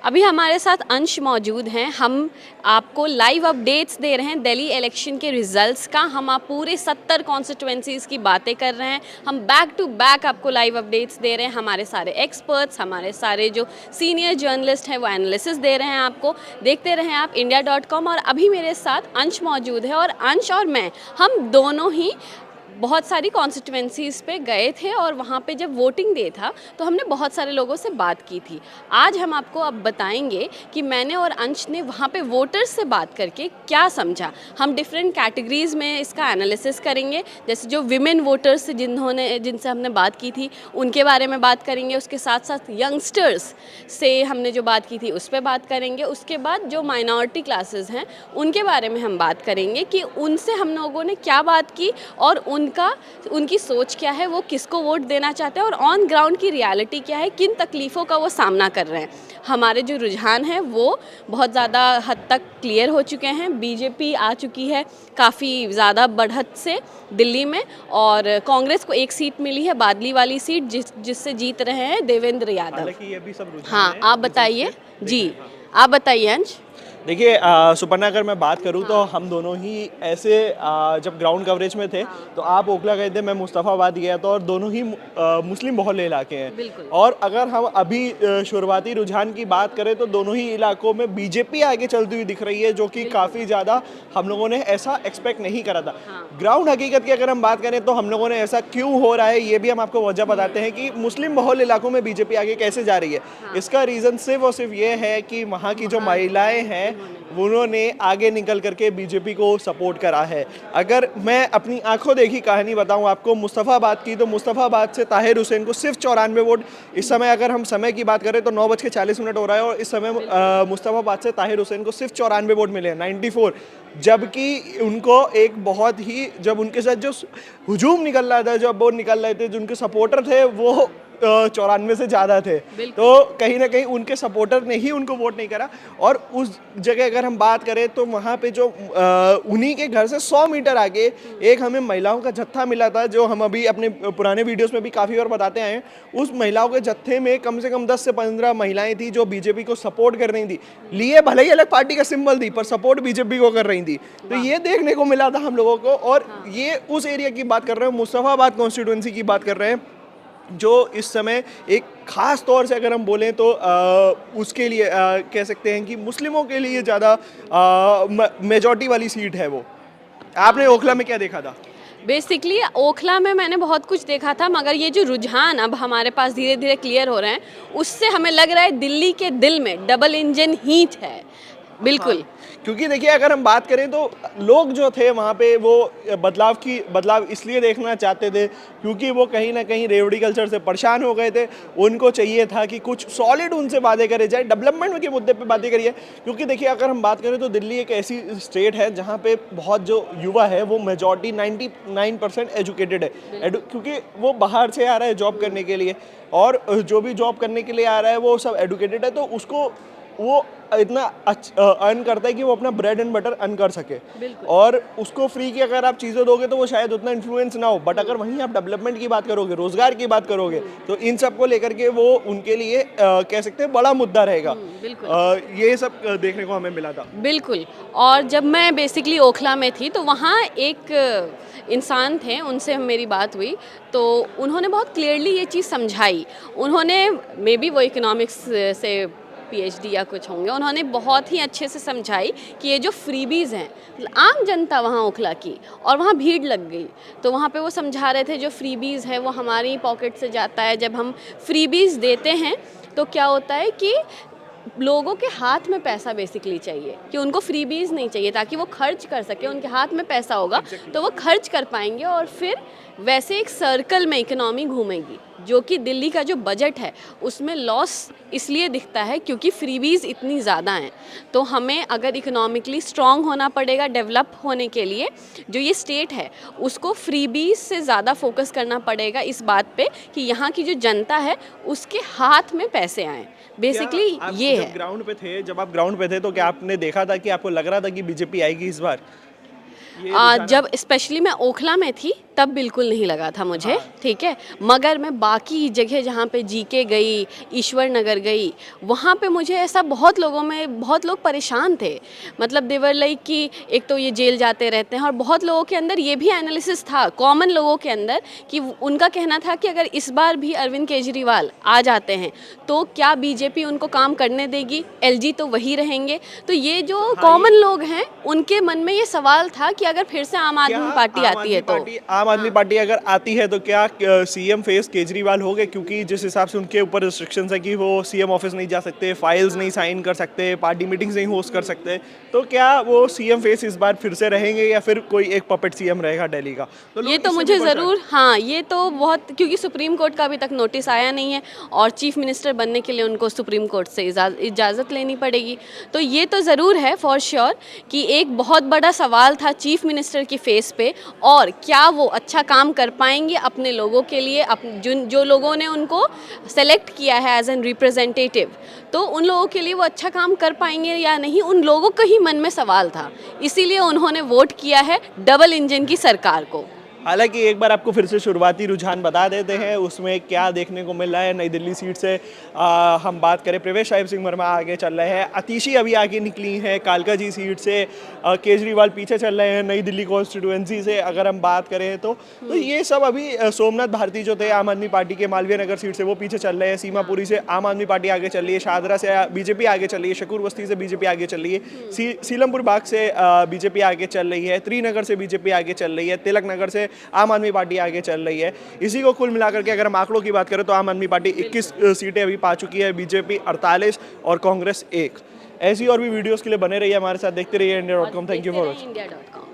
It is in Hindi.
अभी हमारे साथ अंश मौजूद हैं। हम आपको लाइव अपडेट्स दे रहे हैं दिल्ली इलेक्शन के रिजल्ट्स का। हम आप पूरे 70 कॉन्स्टिट्यूंसीज़ की बातें कर रहे हैं। हम बैक टू बैक आपको लाइव अपडेट्स दे रहे हैं। हमारे सारे एक्सपर्ट्स, हमारे सारे जो सीनियर जर्नलिस्ट हैं वो एनालिसिस दे रहे हैं आपको। देखते रहें आप india.com। और अभी मेरे साथ अंश मौजूद है और अंश और मैं, हम दोनों ही बहुत सारी कॉन्स्टिट्यूंसीज़ पे गए थे और वहाँ पे जब वोटिंग डे था तो हमने बहुत सारे लोगों से बात की थी। आज हम आपको अब बताएंगे कि मैंने और अंश ने वहाँ पे वोटर्स से बात करके क्या समझा। हम डिफरेंट कैटेगरीज़ में इसका एनालिसिस करेंगे, जैसे जो विमेन वोटर्स जिनसे हमने बात की थी उनके बारे में बात करेंगे। उसके साथ साथ यंगस्टर्स से हमने जो बात की थी उस पर बात करेंगे। उसके बाद जो माइनॉरिटी क्लासेस हैं उनके बारे में हम बात करेंगे कि उनसे हम लोगों ने क्या बात की और उनकी सोच क्या है, वो किसको वोट देना चाहते हैं और ऑन ग्राउंड की रियलिटी क्या है, किन तकलीफ़ों का वो सामना कर रहे हैं। हमारे जो रुझान हैं वो बहुत ज़्यादा हद तक क्लियर हो चुके हैं। बीजेपी आ चुकी है काफ़ी ज़्यादा बढ़त से दिल्ली में, और कांग्रेस को एक सीट मिली है, बादली वाली सीट, जिससे जीत रहे हैं देवेंद्र यादव। हालांकि ये भी सब रुझान हाँ, है आप बताइए जी, हाँ। आप बताइए अंश। देखिए सुपर्णा, अगर मैं बात करूं तो हम दोनों ही ऐसे जब ग्राउंड कवरेज में थे तो आप ओखला गए थे, मैं मुस्तफ़ाबाद गया था, और दोनों ही मुस्लिम बहुल इलाके हैं। बिल्कुल। और अगर हम अभी शुरुआती रुझान की बात करें तो दोनों ही इलाकों में बीजेपी आगे चलती हुई दिख रही है, जो कि काफ़ी ज़्यादा हम लोगों ने ऐसा एक्सपेक्ट नहीं करा था। ग्राउंड हकीकत की अगर हम बात करें तो हम लोगों ने ऐसा क्यों हो रहा है ये भी हम आपको वजह बताते हैं कि मुस्लिम बहुल इलाकों में बीजेपी आगे कैसे जा रही है। इसका रीज़न सिर्फ और सिर्फ ये है कि वहाँ की जो महिलाएं हैं उन्होंने आगे निकल करके बीजेपी को सपोर्ट करा है। अगर मैं अपनी आंखों देखी कहानी बताऊं आपको मुस्तफ़ाबाद की, तो मुस्तफ़ाबाद से ताहिर हुसैन को सिर्फ 94 वोट, इस समय अगर हम समय की बात करें तो 9:40 हो रहा है, और इस समय मुस्तफ़ाबाद से ताहिर हुसैन को सिर्फ 94 वोट मिले हैं, 94। जबकि उनको एक बहुत ही, जब उनके साथ जो हुजूम निकल रहा था, जब वो निकल रहे थे, जो उनके सपोर्टर थे वो 94 से ज़्यादा थे। तो कहीं ना कहीं उनके सपोर्टर ने ही उनको वोट नहीं करा। और उस जगह अगर हम बात करें तो वहाँ पे जो उन्हीं के घर से 100 मीटर आगे एक हमें महिलाओं का जत्था मिला था, जो हम अभी अपने पुराने वीडियोस में भी काफ़ी बार बताते आए हैं। उस महिलाओं के जत्थे में कम से कम 10 से 15 महिलाएं थी जो बीजेपी को सपोर्ट कर रही थी। लिए भले ही अलग पार्टी का सिंबल थी, पर सपोर्ट बीजेपी को कर रही थी। तो ये देखने को मिला था हम लोगों को। और ये उस एरिया की बात कर रहे हैं, मुस्तफ़ाबाद कॉन्स्टिट्यूंसी की बात कर रहे हैं, जो इस समय एक ख़ास तौर से अगर हम बोलें तो उसके लिए कह सकते हैं कि मुस्लिमों के लिए ज़्यादा मेजॉरिटी वाली सीट है वो। आपने ओखला में क्या देखा था? बेसिकली ओखला में मैंने बहुत कुछ देखा था, मगर ये जो रुझान अब हमारे पास धीरे धीरे क्लियर हो रहे हैं, उससे हमें लग रहा है दिल्ली के दिल में डबल इंजन हीट है। बिल्कुल। हाँ, क्योंकि देखिए अगर हम बात करें तो लोग जो थे वहाँ पे वो बदलाव इसलिए देखना चाहते थे क्योंकि वो कहीं ना कहीं रेवड़ी कल्चर से परेशान हो गए थे। उनको चाहिए था कि कुछ सॉलिड उनसे बातें करे जाए, डेवलपमेंट के मुद्दे पे बातें करिए। क्योंकि देखिए अगर हम बात करें तो दिल्ली एक ऐसी स्टेट है जहाँ पे बहुत जो युवा है वो मेजॉरिटी 99% एजुकेटेड है, क्योंकि वो बाहर से आ रहा है जॉब करने के लिए, और जो भी जॉब करने के लिए आ रहा है वो सब एडुकेटेड है। तो उसको वो इतना अर्न करता है कि वो अपना ब्रेड एंड बटर अर्न कर सके। और उसको फ्री की अगर आप चीज़ें दोगे तो वो शायद उतना इन्फ्लुएंस ना हो। बट अगर वहीं आप डेवलपमेंट की बात करोगे, रोजगार की बात करोगे, तो इन सब को लेकर के वो उनके लिए कह सकते हैं बड़ा मुद्दा रहेगा। ये सब देखने को हमें मिला था। बिल्कुल। और जब मैं बेसिकली ओखला में थी तो वहाँ एक इंसान थे, उनसे मेरी बात हुई, तो उन्होंने बहुत क्लियरली ये चीज़ समझाई। उन्होंने मे बी वो इकोनॉमिक्स से पीएचडी या कुछ होंगे, उन्होंने बहुत ही अच्छे से समझाई कि ये जो फ्रीबीज़ हैं, आम जनता वहाँ ओखला की, और वहाँ भीड़ लग गई। तो वहाँ पे वो समझा रहे थे जो फ्रीबीज़ है वो हमारी पॉकेट से जाता है। जब हम फ्रीबीज़ देते हैं तो क्या होता है कि लोगों के हाथ में पैसा बेसिकली चाहिए, कि उनको फ्रीबीज नहीं चाहिए, ताकि वो खर्च कर सके। उनके हाथ में पैसा होगा तो वो खर्च कर पाएंगे, और फिर वैसे एक सर्कल में इकोनॉमी घूमेगी। जो कि दिल्ली का जो बजट है उसमें लॉस इसलिए दिखता है क्योंकि फ्रीबीज इतनी ज़्यादा हैं। तो हमें अगर इकोनॉमिकली स्ट्रॉन्ग होना पड़ेगा डेवलप होने के लिए, जो ये स्टेट है उसको फ्रीबीज से ज़्यादा फोकस करना पड़ेगा इस बात पे कि यहाँ की जो जनता है उसके हाथ में पैसे आएँ। बेसिकली ये है। जब आप ग्राउंड पे थे तो क्या आपने देखा था कि आपको लग रहा था कि बीजेपी आएगी इस बार? जब स्पेशली मैं ओखला में थी तब बिल्कुल नहीं लगा था मुझे, ठीक है। मगर मैं बाकी जगह जहाँ पे जीके गई, ईश्वर नगर गई, वहाँ पे मुझे ऐसा बहुत लोग परेशान थे। मतलब देवर लाइक कि एक तो ये जेल जाते रहते हैं, और बहुत लोगों के अंदर ये भी एनालिसिस था, कॉमन लोगों के अंदर, कि उनका कहना था कि अगर इस बार भी अरविंद केजरीवाल आ जाते हैं तो क्या बीजेपी उनको काम करने देगी, एलजी तो वही रहेंगे। तो ये जो कॉमन लोग हैं उनके मन में ये सवाल था कि अगर फिर से आम आदमी पार्टी आती है तो आम आदमी पार्टी अगर आती है तो क्या सीएम फेस केजरीवाल हो गए, क्योंकि जिस हिसाब से उनके ऊपर रिस्ट्रिक्शंस है कि वो सीएम ऑफिस नहीं जा सकते, फाइल्स नहीं साइन कर सकते, पार्टी मीटिंग्स नहीं होस्ट कर सकते, तो क्या वो सीएम फेस इस बार फिर से रहेंगे या फिर कोई एक पपेट सीएम रहेगा दिल्ली का? तो ये तो मुझे ज़रूर, हाँ, ये तो बहुत, क्योंकि सुप्रीम कोर्ट का अभी तक नोटिस आया नहीं है और चीफ मिनिस्टर बनने के लिए उनको सुप्रीम कोर्ट से इजाज़त लेनी पड़ेगी। तो ये तो ज़रूर है फॉर श्योर कि एक बहुत बड़ा सवाल था चीफ मिनिस्टर की फेस पे, और क्या वो अच्छा काम कर पाएंगे अपने लोगों के लिए, जो लोगों ने उनको सेलेक्ट किया है एज एन रिप्रेजेंटेटिव, तो उन लोगों के लिए वो अच्छा काम कर पाएंगे या नहीं, उन लोगों का ही मन में सवाल था। इसीलिए उन्होंने वोट किया है डबल इंजन की सरकार को। हालांकि एक बार आपको फिर से शुरुआती रुझान बता देते हैं उसमें क्या देखने को मिल रहा है। नई दिल्ली सीट से हम बात करें, प्रवेश साहिब सिंह वर्मा आगे चल रहे हैं, अतिशी अभी आगे निकली हैं, कालका जी सीट से केजरीवाल पीछे चल रहे हैं, नई दिल्ली कॉन्स्टिट्यूएंसी से अगर हम बात करें तो ये सब अभी सोमनाथ भारती जो थे आम आदमी पार्टी के, मालवीय नगर सीट से वो पीछे चल रहे हैं, सीमापुरी से आम आदमी पार्टी आगे चल रही है, शाहदरा से बीजेपी आगे चल रही है, शकूर बस्ती से बीजेपी आगे चल रही है, सीलमपुर बाग से बीजेपी आगे चल रही है, त्रिनगर से बीजेपी आगे चल रही है, तिलक नगर से आम आदमी पार्टी आगे चल रही है। इसी को कुल मिलाकर के अगर हम आंकड़ों की बात करें तो आम आदमी पार्टी 21 सीटें अभी पा चुकी है, बीजेपी 48 और कांग्रेस 1। ऐसी और भी वीडियोस के लिए बने रहिए हमारे साथ, देखते रहिए India.com। Thank you for watching.